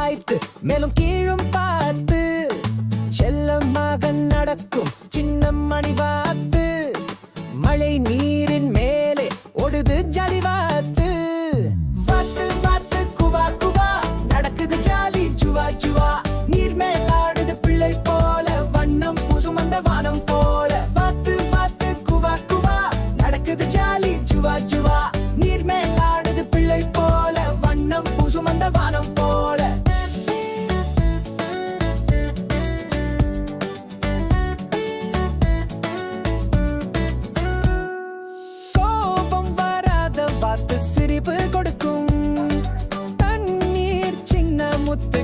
சாய்த்து மேலும் கீழும் பார்த்து செல்லமாக நடக்கும் சின்ன மணி வாத்து மழை நீரின் மேலே ஓடுது ஜாலி வாத்து வாத்து வாத்து குவா குவா நடக்குது ஜாலி ஜுவா ஜுவா நீர் மேலாடுது பிள்ளை போல வண்ணம் பூசும் அந்த வானம் போல வாத்து வாத்து குவா குவா நடக்குது ஜாலி ஜுவா ஜுவா நீர் மேலாடுது பிள்ளை போல வண்ணம் பூசும் அந்த வானம் போல சிரிப்பு கொடுக்கும் தண்ணீர் சின்ன முத்து